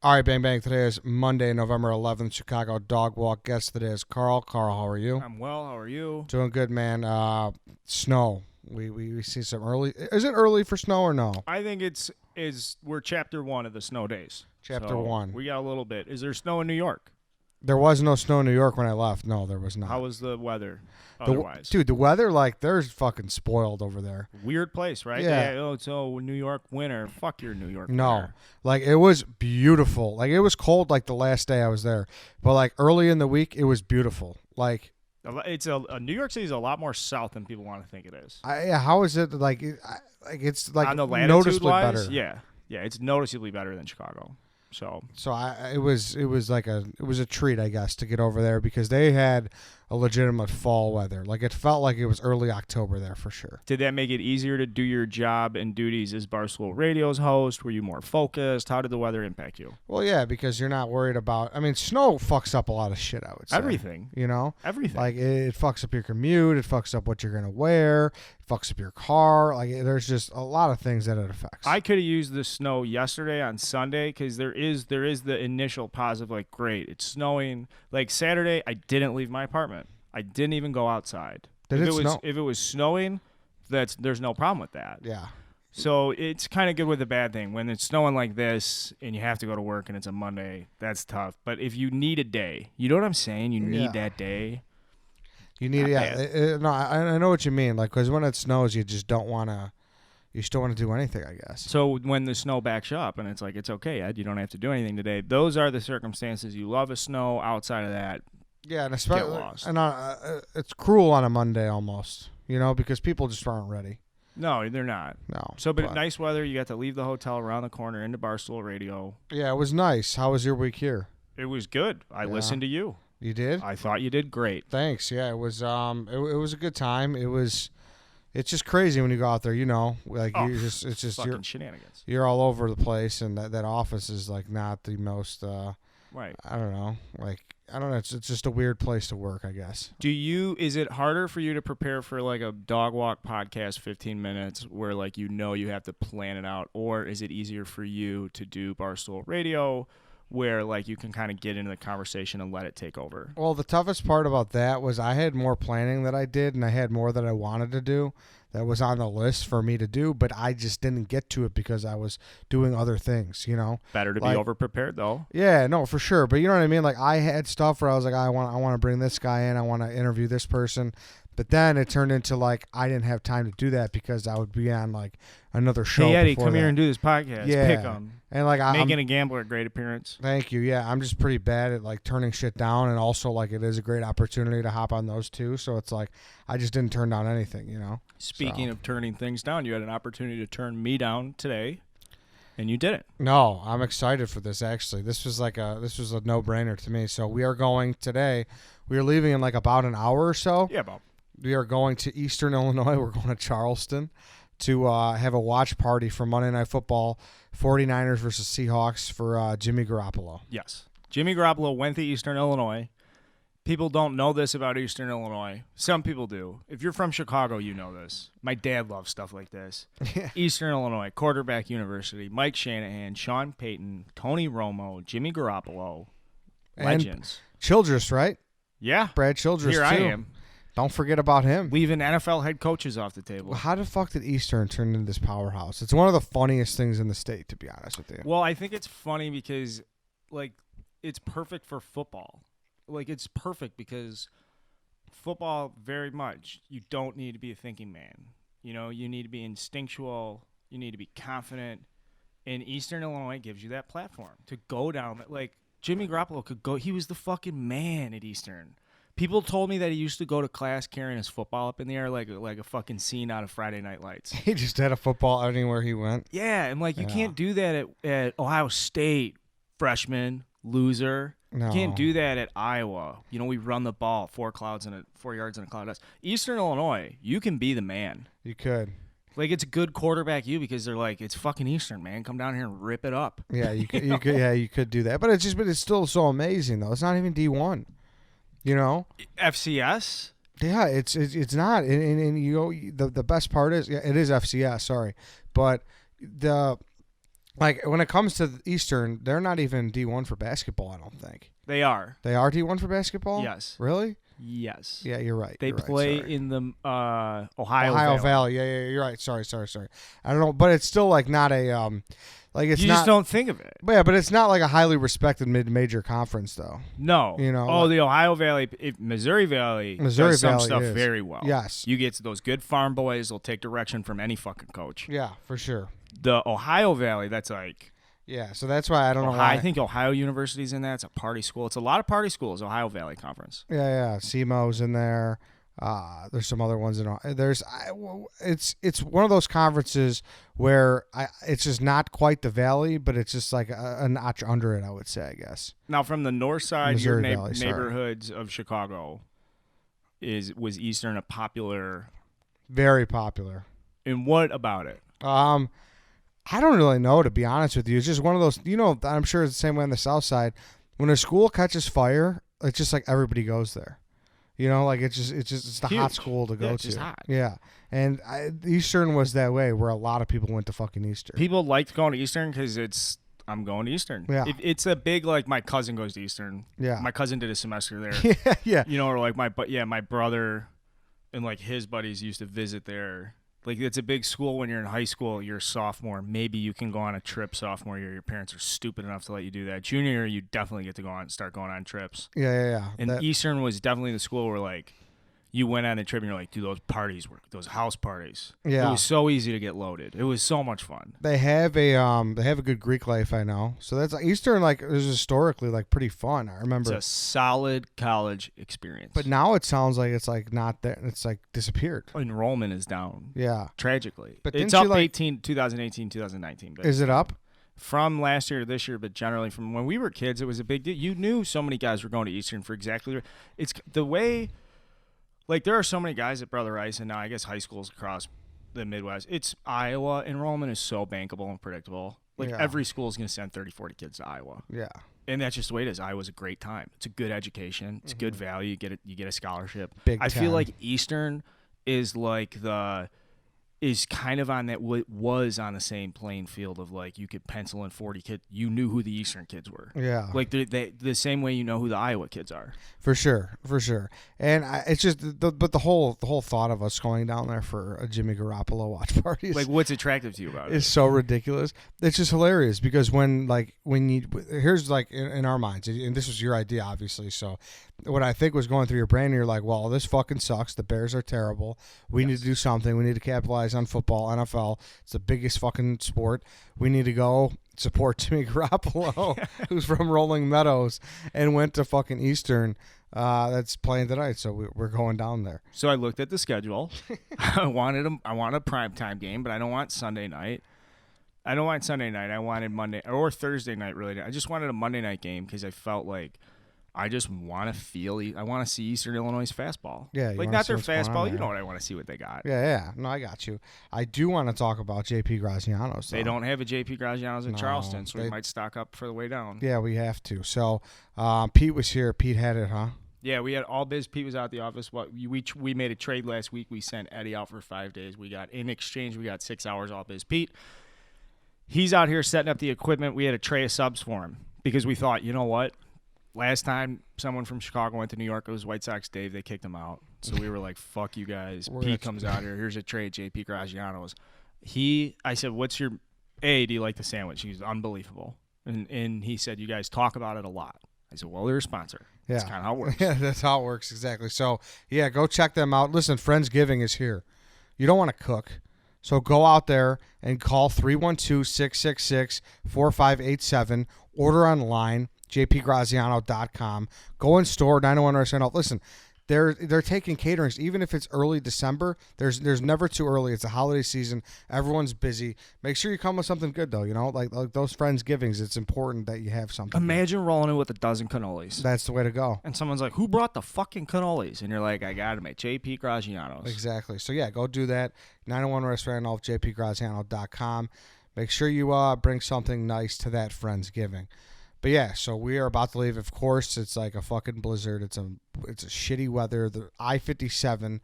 All right, Bang Bang. Today is Monday, November 11th, Chicago Dog Walk. Guest today is Carl. Carl, how are you? I'm well. How are you? Doing good, man. Snow. We see some early. Is it early for snow or no? I think we're chapter 1 of the snow days. Chapter So 1. We got a little bit. Is there snow in New York? There was no snow in New York when I left. No, there was not. How was the weather otherwise? Dude, the weather, like, they're fucking spoiled over there. Weird place, right? Yeah. So New York winter. Fuck your New York No. winter. Like, it was beautiful. Like, it was cold, like, the last day I was there. But, like, early in the week, it was beautiful. Like, It's New York City is a lot more south than people want to think it is. how is it, like, it's, like, On the noticeably latitude-wise, better. Yeah, it's noticeably better than Chicago. So It was a treat, I guess, to get over there because they had a legitimate fall weather. Like, it felt like it was early October there for sure. did that make it easier to do your job and duties as Barstool Radio's host? Were you more focused? How did the weather impact you? Well, yeah, because you're not worried about. I mean, snow fucks up a lot of shit. I would say Everything. You know, Everything. like it fucks up your commute. It fucks up what you're gonna wear. It fucks up your car. Like, there's just a lot of things that it affects. I could have used the snow yesterday on Sunday because there is the initial positive, like, great, it's snowing. Like, Saturday, I didn't leave my apartment. I didn't even go outside. Did if it snow? If it was snowing, there's no problem with that. Yeah. So it's kind of good with the bad thing. When it's snowing like this and you have to go to work and it's a Monday, that's tough. But if you need a day, you know what I'm saying? You need that day. You need, no, I know what you mean. Like, because when it snows, you just don't want to. You still want to do anything, I guess. So when the snow backs up and it's like, it's okay, Ed, you don't have to do anything today. Those are the circumstances. You love a snow. Outside of that, Yeah, and especially, get lost. and it's cruel on a Monday almost, because people just aren't ready. No, they're not. No. So, but nice weather. You got to leave the hotel around the corner into Barstool Radio. Yeah, it was nice. How was your week here? It was good. I listened to you. You did? I thought you did great. Thanks. Yeah, it was. It was a good time. It's just crazy when you go out there. Like it's just fucking shenanigans. You're all over the place, and that office is like not the most. Right. I don't know. It's just a weird place to work, I guess. Is it harder for you to prepare for like a dog walk podcast 15 minutes where like you have to plan it out, or is it easier for you to do Barstool Radio where like you can kind of get into the conversation and let it take over? Well, the toughest part about that was I had more planning that I did, and I had more that I wanted to do that was on the list for me to do, but I just didn't get to it because I was doing other things, Better to be over-prepared, though. Yeah, no, for sure. But you know what I mean? Like, I had stuff where I was like, I want to bring this guy in. I want to interview this person. But then it turned into, like, I didn't have time to do that because I would be on, like, another show. Hey, Eddie, come here and do this podcast. Yeah. Pick 'em. And, like, Making a Gambler a great appearance. Thank you. Yeah, I'm just pretty bad at, like, turning shit down. And also, like, it is a great opportunity to hop on those, too. So it's like, I just didn't turn down anything, Speaking of turning things down, you had an opportunity to turn me down today, and you did it. No, I'm excited for this, actually. This was a no-brainer to me. So we are going today. We are leaving in, like, about an hour or so. Yeah, Bob. We are going to Eastern Illinois. We're going to Charleston to have a watch party for Monday Night Football, 49ers versus Seahawks for Jimmy Garoppolo. Yes. Jimmy Garoppolo went to Eastern Illinois. People don't know this about Eastern Illinois. Some people do. If you're from Chicago, you know this. My dad loves stuff like this. Eastern Illinois, quarterback university, Mike Shanahan, Sean Payton, Tony Romo, Jimmy Garoppolo, legends. And Childress, right? Yeah. Brad Childress, Here too. I am. Don't forget about him. Leaving NFL head coaches off the table. How the fuck did Eastern turn into this powerhouse? It's one of the funniest things in the state, to be honest with you. Well, I think it's funny because, like, it's perfect for football. Like, it's perfect because football, very much, you don't need to be a thinking man. You need to be instinctual. You need to be confident. And Eastern Illinois gives you that platform to go down. Like, Jimmy Garoppolo could go. He was the fucking man at Eastern. People told me that he used to go to class carrying his football up in the air like a fucking scene out of Friday Night Lights. He just had a football anywhere he went. Yeah, and, like, you can't do that at Ohio State, freshman, loser. No. You can't do that at Iowa. We run the ball 4 yards in a cloud of dust. Eastern Illinois, you can be the man. You could. Like, it's a good quarterback because they're like, it's fucking Eastern, man. Come down here and rip it up. Yeah, you could. You could do that. But it's still so amazing though. It's not even D1. FCS? Yeah, it's not. And the best part is, it is FCS. Sorry, but Like when it comes to Eastern, they're not even D1 for basketball. I don't think They are. they are D1 for basketball. Yes. Really? Yes. Yeah, you're right. They you're right, play sorry. in the Ohio Valley. Valley. Yeah, you're right. Sorry. I don't know, but it's still like not a like it's You not. just don't think of it. But yeah, but it's not like a highly respected mid-major conference though. No. You know, Oh, like- the Ohio Valley, Missouri Valley Missouri does some Valley stuff is. very well. Yes. You get those good farm boys. They'll take direction from any fucking coach. Yeah, for sure. The Ohio Valley, that's like Yeah, so that's why I don't know Ohio, why. I think Ohio University's in that. It's a party school. It's a lot of party schools. Ohio Valley Conference. Yeah. SEMO's in there. There's some other ones it's one of those conferences where it's just not quite the Valley, but it's just like a notch under it, I would say, I guess. Now, from the north side, Missouri your Valley, sorry. neighborhoods of Chicago, was Eastern a popular? Very popular. And what about it? I don't really know, to be honest with you. It's just one of those, I'm sure it's the same way on the south side. When a school catches fire, it's just like everybody goes there. Like it's the hot Huge. school to go Yeah, to. it's just hot. Yeah. And Eastern was that way, where a lot of people went to fucking Eastern. People liked going to Eastern because I'm going to Eastern. Yeah. It's a big, like, my cousin goes to Eastern. Yeah. My cousin did a semester there. yeah. Or like my brother and like his buddies used to visit there. Like, it's a big school. When you're in high school, you're a sophomore. Maybe you can go on a trip sophomore year. Your parents are stupid enough to let you do that. Junior year, you definitely get to start going on trips. Yeah. And Eastern was definitely the school where, like, you went on a trip and you're like, dude, those house parties. Yeah. It was so easy to get loaded. It was so much fun. They have a good Greek life, I know. So that's Eastern, like, is historically like pretty fun. I remember. It's a solid college experience. But now it sounds like it's like not there. It's like disappeared. Enrollment is down. Yeah. Tragically. But it's didn't up you, 2018, 2019. But is it up? from last year to this year, but generally from when we were kids, it was a big deal. You knew so many guys were going to Eastern for exactly. It's the way. Like, there are so many guys at Brother Rice, and now I guess high schools across the Midwest. It's Iowa. Enrollment is so bankable and predictable. Like, Yeah. every school is going to send 30, 40 kids to Iowa. Yeah. And that's just the way it is. Iowa's a great time. It's a good education. It's good value. You get a scholarship. Big I feel Ten. like Eastern is like is kind of on that was on the same playing field of, like, you could pencil in 40 kids. You knew who the Eastern kids were. Yeah. Like, they the same way you know who the Iowa kids are. For sure. And it's just the whole thought of us going down there for a Jimmy Garoppolo watch party is, Like, what's attractive to you about it? is so ridiculous. It's just hilarious because here's like in our minds, and this was your idea, obviously. So what I think was going through your brain, you're like, well, this fucking sucks. The Bears are terrible. We need to do something. We need to capitalize on football, NFL. It's the biggest fucking sport. We need to go support Jimmy Garoppolo, who's from Rolling Meadows and went to fucking Eastern. That's playing tonight, so we're going down there. So I looked at the schedule. I want a primetime game, but I don't want Sunday night. I wanted Monday or Thursday night, really. I just wanted a Monday night game because I felt like I just want to I want to see Eastern Illinois' fastball. Yeah, you like, wanna not see their what's going on fastball. You there. know what I want to see what they got. Yeah. No, I got you. I do want to talk about JP Grazianos. They don't have a JP Grazianos in No, Charleston, so we they- might stock up for the way down. Yeah, we have to. So Pete was here. Pete had it, huh? Yeah, we had all biz. Pete was out at the office. We made a trade last week. We sent Eddie out for 5 days. In exchange, we got 6 hours all biz. Pete, he's out here setting up the equipment. We had a tray of subs for him because we thought, you know what? Last time someone from Chicago went to New York, it was White Sox Dave. They kicked him out. So we were like, fuck you guys. Pete comes out here. Here's a tray of JP Grazianos. I said, what's your – do you like the sandwich? He's unbelievable. And he said, you guys talk about it a lot. I said, well, they're a sponsor. Yeah. That's kind of how it works. Yeah, that's how it works, exactly. So, yeah, go check them out. Listen, Friendsgiving is here. You don't want to cook. So go out there and call 312-666-4587. Order online, jpgraziano.com. Go in store, 901 off. Listen, they're taking caterings. Even if it's early December, there's never too early. It's a holiday season. Everyone's busy. Make sure you come with something good, though. Like those Friendsgivings, it's important that you have something good. Imagine rolling in with a dozen cannolis. That's the way to go. And someone's like, who brought the fucking cannolis? And you're like, I got them at JP Grazianos. Exactly. So, yeah, go do that. 901 Restaurant off jpgraziano.com. Make sure you bring something nice to that Friendsgiving. But, yeah, so we are about to leave. Of course, it's like a fucking blizzard. It's a shitty weather. The I-57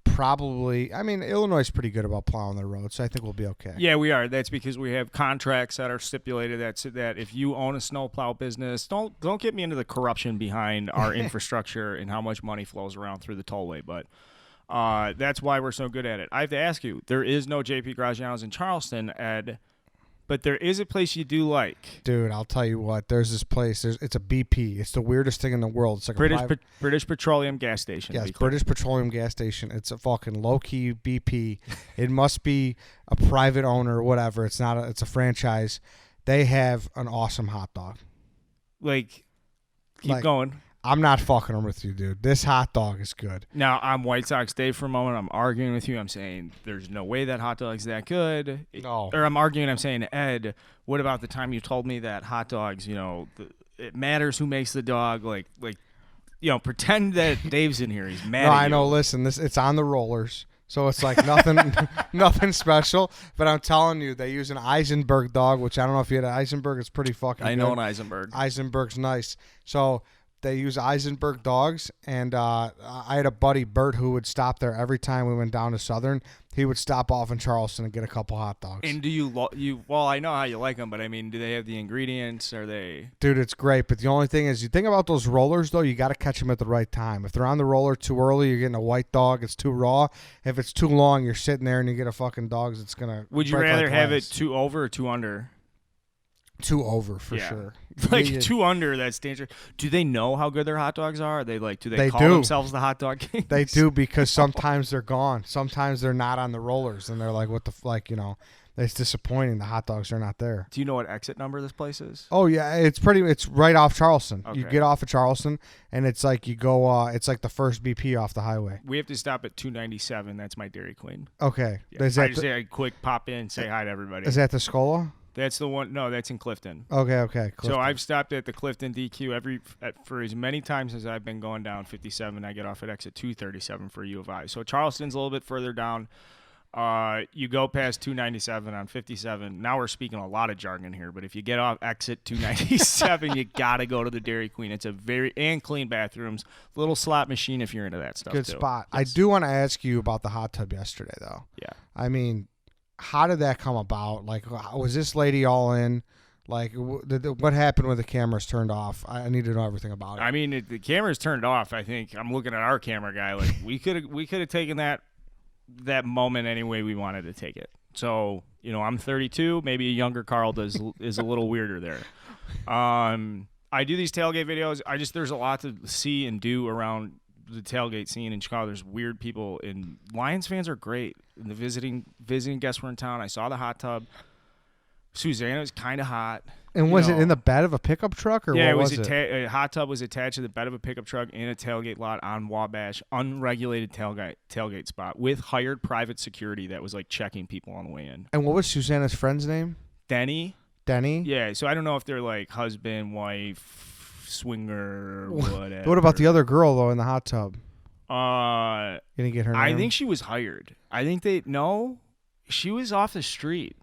probably. I mean, Illinois is pretty good about plowing their roads, so I think we'll be okay. Yeah, we are. That's because we have contracts that are stipulated that if you own a snowplow business, don't get me into the corruption behind our infrastructure and how much money flows around through the tollway, but that's why we're so good at it. I have to ask you, there is no JP Graziano's in Charleston, Ed, but there is a place you do like. Dude, I'll tell you what. There's this place. It's a BP. It's the weirdest thing in the world. It's like British Petroleum gas station. Yes, British Petroleum gas station. It's a fucking low-key BP. It must be a private owner or whatever. It's not. It's a franchise. They have an awesome hot dog. Keep going. I'm not fucking with you, dude. This hot dog is good. Now, I'm White Sox Dave for a moment. I'm arguing with you. I'm saying there's no way that hot dog's that good. No. Or I'm arguing. I'm saying, Ed, what about the time you told me that hot dogs, it matters who makes the dog? Pretend that Dave's in here. He's mad at you. I know. Listen, it's on the rollers. So it's like nothing nothing special. But I'm telling you, they use an Eisenberg dog, which I don't know if you had an Eisenberg. It's pretty fucking good. I know an Eisenberg. Eisenberg's nice. So they use Eisenberg dogs, and I had a buddy, Bert, who would stop there every time we went down to Southern. He would stop off in Charleston and get a couple hot dogs. And do you well, I know how you like them, but I mean, do they have the ingredients? Are they? Dude, it's great, but the only thing is, you think about those rollers, though, you got to catch them at the right time. If they're on the roller too early, you're getting a white dog. It's too raw. If it's too long, you're sitting there and you get a fucking dog that's going to Would you rather have it 2 over or 2 under? 2 over for sure. Two under, that's dangerous. Do they know how good their hot dogs are? Do they They call do. themselves the hot dog kings? They do, because sometimes they're gone. Sometimes they're not on the rollers, and they're like, what the it's disappointing. The hot dogs are not there. Do you know what exit number this place is? Oh yeah, it's right off Charleston. Okay. You get off of Charleston, and it's like you go. It's like the first BP off the highway. We have to stop at 297. That's my Dairy Queen. Okay. Yeah. I just say a quick pop in, say hi to everybody. Is that the Scola? That's the one. No, that's in Clifton. Okay. Clifton. So I've stopped at the Clifton DQ for as many times as I've been going down 57. I get off at exit 237 for U of I. So Charleston's a little bit further down. You go past 297 on 57. Now we're speaking a lot of jargon here, but if you get off exit 297, you gotta go to the Dairy Queen. It's a and clean bathrooms, little slot machine if you're into that stuff. Good too. spot. Yes. I do want to ask you about the hot tub yesterday, though. Yeah. I mean, how did that come about? Like, was this lady all in? Like, what happened when the cameras turned off? I need to know everything about it. I mean, the cameras turned off. I think I'm looking at our camera guy. Like, we could have taken that moment any way we wanted to take it. So, I'm 32. Maybe a younger Carl is a little weirder there. I do these tailgate videos. There's a lot to see and do around the tailgate scene in Chicago. There's weird people, and Lions fans are great. And the visiting guests were in town. I saw the hot tub. Susanna was kind of hot. And was it in the bed of a pickup truck, or yeah, what was it? A hot tub was attached to the bed of a pickup truck in a tailgate lot on Wabash, unregulated tailgate spot with hired private security that was like checking people on the way in. And what was Susanna's friend's name? Denny. Yeah, so I don't know if they're like husband, wife, swinger, whatever. What about the other girl, though, in the hot tub? You didn't get her name? I think she was hired. I think she was off the street.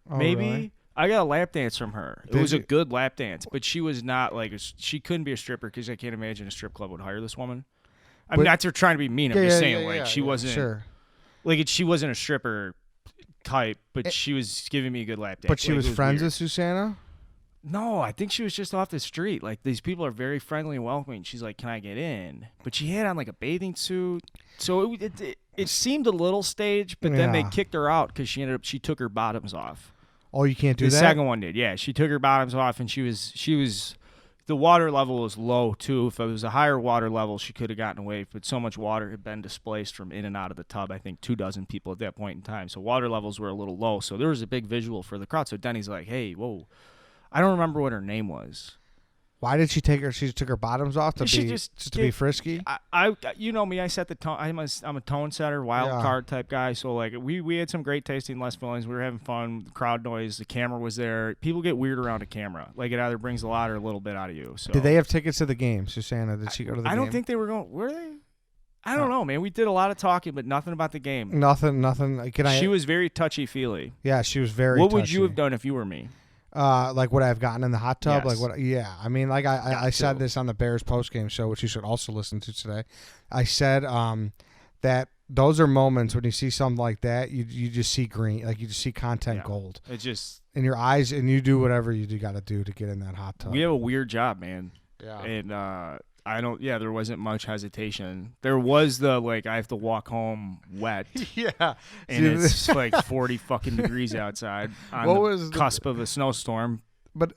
Oh, Maybe. Really? I got a lap dance from her. It Did was a you? good lap dance, but she was not like she couldn't be a stripper because I can't imagine a strip club would hire this woman. I'm not trying to be mean. I'm just saying she wasn't sure. she wasn't a stripper type, but she was giving me a good lap dance. But she was friends weird. with Susanna? No, I think she was just off the street. Like, these people are very friendly and welcoming. She's like, "Can I get in?" But she had on like a bathing suit, so it seemed a little staged. But then they kicked her out because she took her bottoms off. Oh, you can't do that? The second one did, yeah. She took her bottoms off, and she was. The water level was low too. If it was a higher water level, she could have gotten away. But so much water had been displaced from in and out of the tub. I think 24 people at that point in time. So water levels were a little low. So there was a big visual for the crowd. So Denny's like, "Hey, whoa." I don't remember what her name was. Why did she take her? She took her bottoms off to be frisky. I you know me. I set the tone. I'm a tone setter, wild card type guy. So like we had some great tasting Les fillings. We were having fun. The crowd noise. The camera was there. People get weird around a camera. Like, it either brings a lot or a little bit out of you. So did they have tickets to the game, Susanna? Did she go to the game? I don't think they were going. Were they? I don't know, man. We did a lot of talking, but nothing about the game. Nothing. She was very touchy-feely. Yeah, she was very. What touchy. would you have done if you were me? Like what I've gotten in the hot tub, Yes. like what? Yeah, I mean, like I said this on the Bears postgame show, which you should also listen to today. I said that those are moments when you see something like that, you just see green, like you just see content gold. It just in your eyes, and you do whatever you got to do to get in that hot tub. we have a weird job, man. Yeah. And I don't. Yeah, there wasn't much hesitation. There was the like I have to walk home wet. Yeah. And it's like 40 fucking degrees outside on the cusp of a snowstorm. But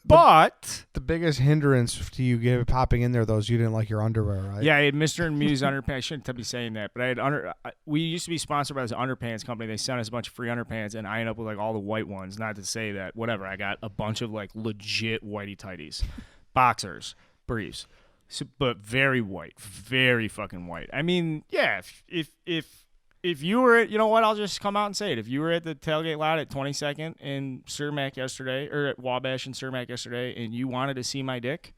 the biggest hindrance to you popping in there, though, is you didn't like your underwear, right? Yeah, I had Mr. and Muse underpants. I shouldn't be saying that, but I had we used to be sponsored by this underpants company. They sent us a bunch of free underpants, and I ended up with like all the white ones. Not to say that, whatever. I got a bunch of like legit whitey tighties, boxers, briefs, but very white, very fucking white. I mean, yeah, if you were at, you know what, I'll just come out and say it. If you were at the tailgate lot at 22nd in Cermak yesterday, or at Wabash in Cermak yesterday, and you wanted to see my dick,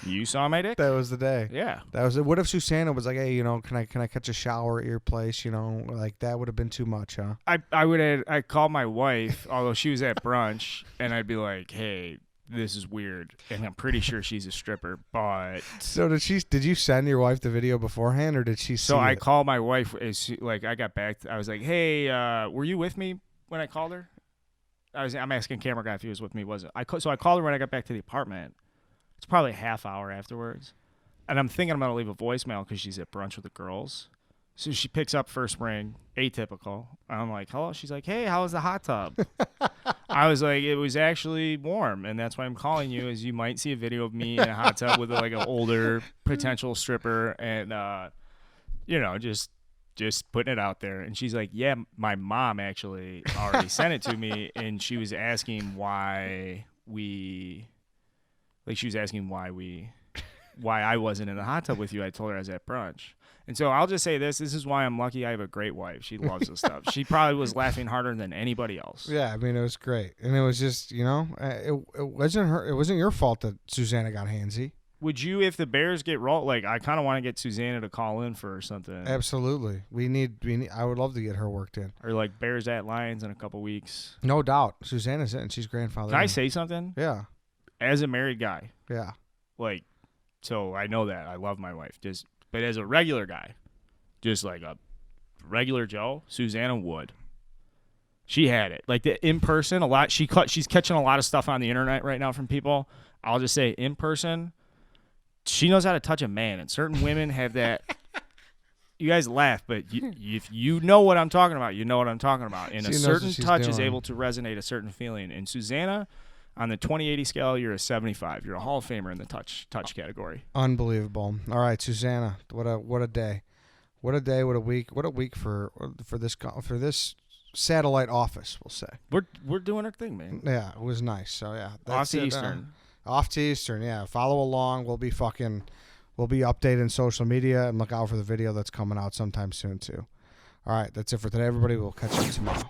you saw my dick. That was the day. Yeah, that was it. What if Susanna was like, hey, you know, can I catch a shower at your place? You know, like that would have been too much, huh? I called my wife, although she was at brunch, and I'd be like, hey, this is weird, and I'm pretty sure she's a stripper, but... So did you send your wife the video beforehand, or did she see So I it? called my wife, I got back, I was like, hey, were you with me when I called her? I'm asking camera guy if he was with me, wasn't. So I called her when I got back to the apartment. It's probably a half hour afterwards, and I'm thinking I'm going to leave a voicemail because she's at brunch with the girls. So she picks up first ring, atypical. I'm like, hello? She's like, hey, how was the hot tub? I was like, it was actually warm, and that's why I'm calling you, is you might see a video of me in a hot tub with like an older potential stripper, and you know, just putting it out there. And she's like, yeah, my mom actually already sent it to me, and she was asking why I wasn't in the hot tub with you. I told her I was at brunch. And so I'll just say this is why I'm lucky I have a great wife. She loves this stuff. She probably was laughing harder than anybody else. Yeah, I mean, it was great. And it was just, you know, it wasn't your fault that Susanna got handsy. Would you, if the Bears get rolled, like, I kind of want to get Susanna to call in for something. Absolutely. We need, I would love to get her worked in. Or like Bears at Lions in a couple weeks. No doubt. Susanna's in. She's grandfather. Can I say something? Yeah. As a married guy. Yeah. Like, so I know that. I love my wife. But as a regular guy, just like a regular Joe, Susanna would. She had it. Like the in person, she's catching a lot of stuff on the internet right now from people. I'll just say in person, she knows how to touch a man, and certain women have that. You guys laugh, but if you know what I'm talking about, you know what I'm talking about. And a certain touch is able to resonate a certain feeling. And Susanna, on the 20/80 scale, you're a 75. You're a Hall of Famer in the touch category. Unbelievable. All right, Susanna, what a day. What a day, what a week for this satellite office, we'll say. We're doing our thing, man. Yeah, it was nice. So yeah, off to Eastern. Off to Eastern, yeah. Follow along. We'll be updating social media, and look out for the video that's coming out sometime soon too. All right, that's it for today, everybody. We'll catch you tomorrow.